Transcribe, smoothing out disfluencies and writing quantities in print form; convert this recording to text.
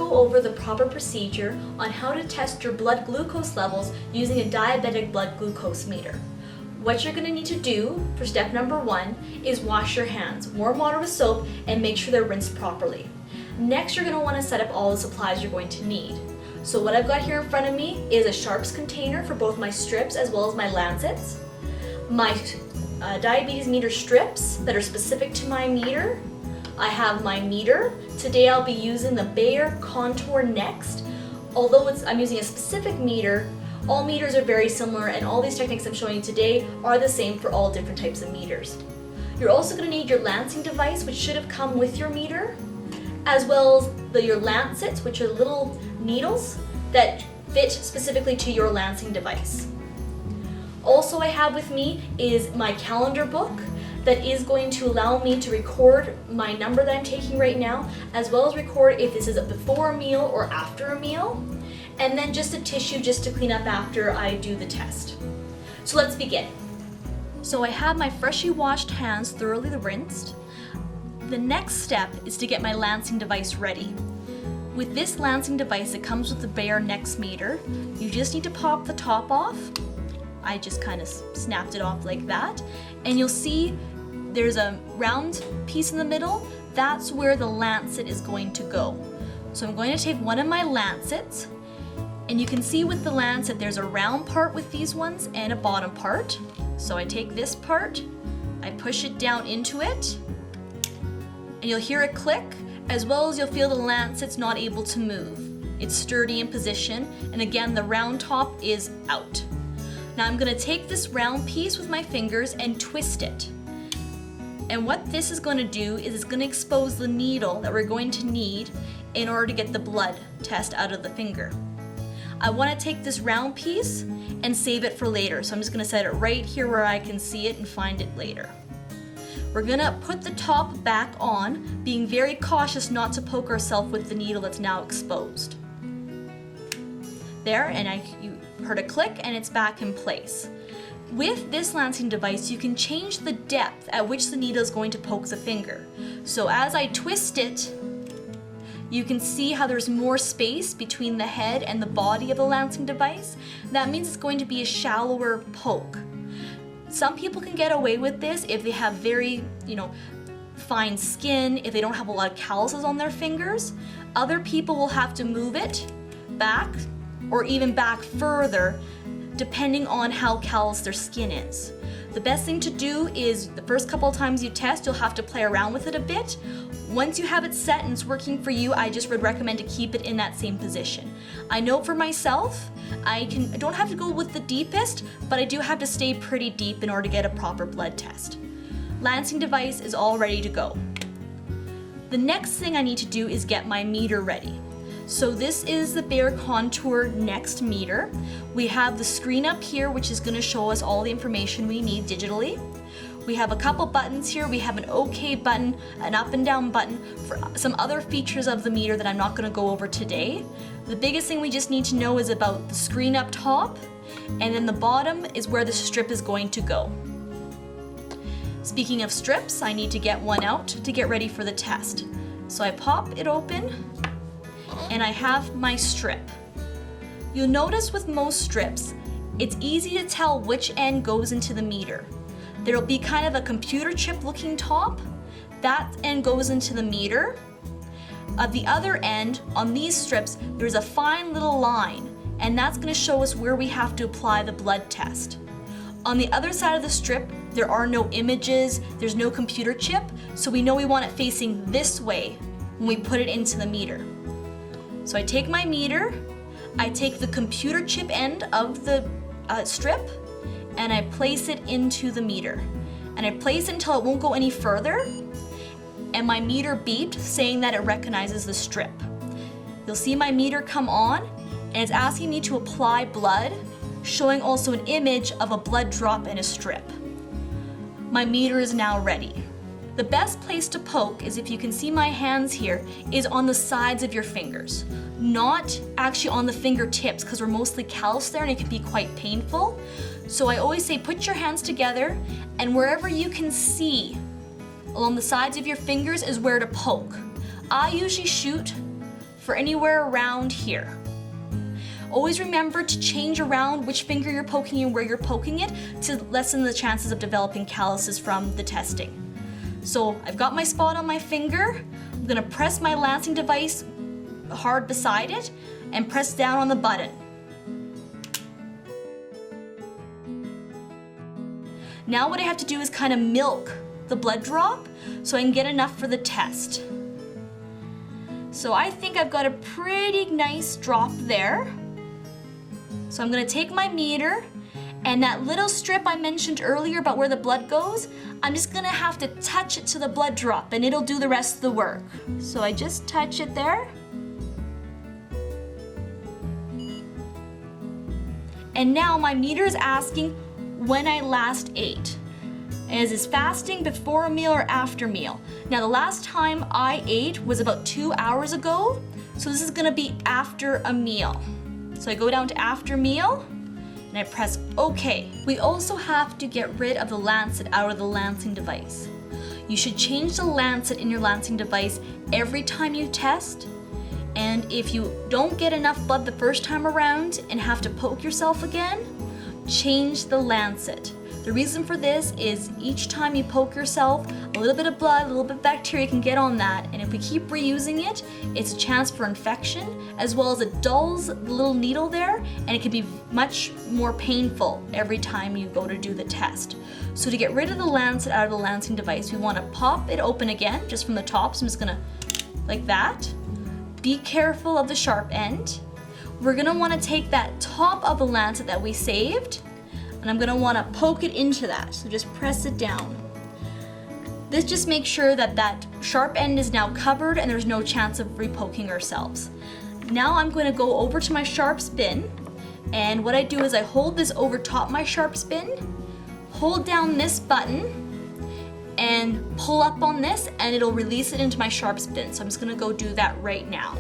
go over the proper procedure on how to test your blood glucose levels using a diabetic blood glucose meter. What you're going to need to do for step number 1 is wash your hands, warm water with soap, and make sure they're rinsed properly. Next, you're going to want to set up all the supplies you're going to need. So what I've got here in front of me is a sharps container for both my strips as well as my lancets, my diabetes meter strips that are specific to my meter. I have my meter. Today I'll be using the Bayer Contour Next. Although I'm using a specific meter, all meters are very similar, and all these techniques I'm showing you today are the same for all different types of meters. You're also going to need your lancing device, which should have come with your meter, as well as your lancets, which are little needles that fit specifically to your lancing device. Also I have with me is my calendar book that is going to allow me to record my number that I'm taking right now, as well as record if this is before a meal or after a meal, and then just a tissue just to clean up after I do the test. So let's begin. So I have my freshly washed hands thoroughly rinsed. The next step is to get my lancing device ready. With this lancing device, it comes with the Bayer Next meter. You just need to pop the top off. I just kind of snapped it off like that. And you'll see there's a round piece in the middle. That's where the lancet is going to go. So I'm going to take one of my lancets, and you can see with the lancet there's a round part with these ones and a bottom part. So I take this part, I push it down into it, and you'll hear it click, as well as you'll feel the lancet's not able to move. It's sturdy in position, and again the round top is out. Now I'm going to take this round piece with my fingers and twist it. And what this is going to do is it's going to expose the needle that we're going to need in order to get the blood test out of the finger. I want to take this round piece and save it for later, so I'm just going to set it right here where I can see it and find it later. We're going to put the top back on, being very cautious not to poke ourselves with the needle that's now exposed. There, and you heard a click and it's back in place. With this lancing device, you can change the depth at which the needle is going to poke the finger. So as I twist it, you can see how there's more space between the head and the body of the lancing device. That means it's going to be a shallower poke. Some people can get away with this if they have very, fine skin, if they don't have a lot of calluses on their fingers. Other people will have to move it back or even back further, depending on how callous their skin is. The best thing to do is the first couple of times you test, you'll have to play around with it a bit. Once you have it set and it's working for you, I just would recommend to keep it in that same position. I know for myself, I don't have to go with the deepest, but I do have to stay pretty deep in order to get a proper blood test. Lancing device is all ready to go. The next thing I need to do is get my meter ready. So this is the Bayer Contour Next meter. We have the screen up here, which is going to show us all the information we need digitally. We have a couple buttons here. We have an OK button, an up and down button for some other features of the meter that I'm not going to go over today. The biggest thing we just need to know is about the screen up top, and then the bottom is where the strip is going to go. Speaking of strips, I need to get one out to get ready for the test. So I pop it open, and I have my strip. You'll notice with most strips, it's easy to tell which end goes into the meter. There'll be kind of a computer chip looking top. That end goes into the meter. At the other end, on these strips, there's a fine little line, and that's going to show us where we have to apply the blood test. On the other side of the strip, there are no images, there's no computer chip, so we know we want it facing this way when we put it into the meter. So I take my meter, I take the computer chip end of the strip, and I place it into the meter. And I place it until it won't go any further, and my meter beeped saying that it recognizes the strip. You'll see my meter come on, and it's asking me to apply blood, showing also an image of a blood drop in a strip. My meter is now ready. The best place to poke is, if you can see my hands here, is on the sides of your fingers, not actually on the fingertips, because we're mostly callous there and it can be quite painful. So I always say put your hands together, and wherever you can see along the sides of your fingers is where to poke. I usually shoot for anywhere around here. Always remember to change around which finger you're poking and where you're poking it to lessen the chances of developing calluses from the testing. So I've got my spot on my finger. I'm gonna press my lancing device hard beside it and press down on the button. Now what I have to do is kind of milk the blood drop so I can get enough for the test. So I think I've got a pretty nice drop there. So I'm gonna take my meter, and that little strip I mentioned earlier about where the blood goes, I'm just gonna have to touch it to the blood drop and it'll do the rest of the work. So I just touch it there. And now my meter is asking when I last ate. Is this fasting before a meal or after meal? Now the last time I ate was about 2 hours ago, so this is gonna be after a meal. So I go down to after meal and I press OK. We also have to get rid of the lancet out of the lancing device. You should change the lancet in your lancing device every time you test, and if you don't get enough blood the first time around and have to poke yourself again, change the lancet. The reason for this is each time you poke yourself, a little bit of blood, a little bit of bacteria can get on that, and if we keep reusing it, it's a chance for infection, as well as it dulls the little needle there, and it can be much more painful every time you go to do the test. So to get rid of the lancet out of the lancing device, we want to pop it open again, just from the top, so I'm just gonna, like that. Be careful of the sharp end. We're gonna want to take that top of the lancet that we saved, and I'm gonna wanna poke it into that, so just press it down. This just makes sure that that sharp end is now covered and there's no chance of repoking ourselves. Now I'm gonna go over to my sharps bin, and what I do is I hold this over top my sharps bin, hold down this button, and pull up on this, and it'll release it into my sharps bin. So I'm just gonna go do that right now.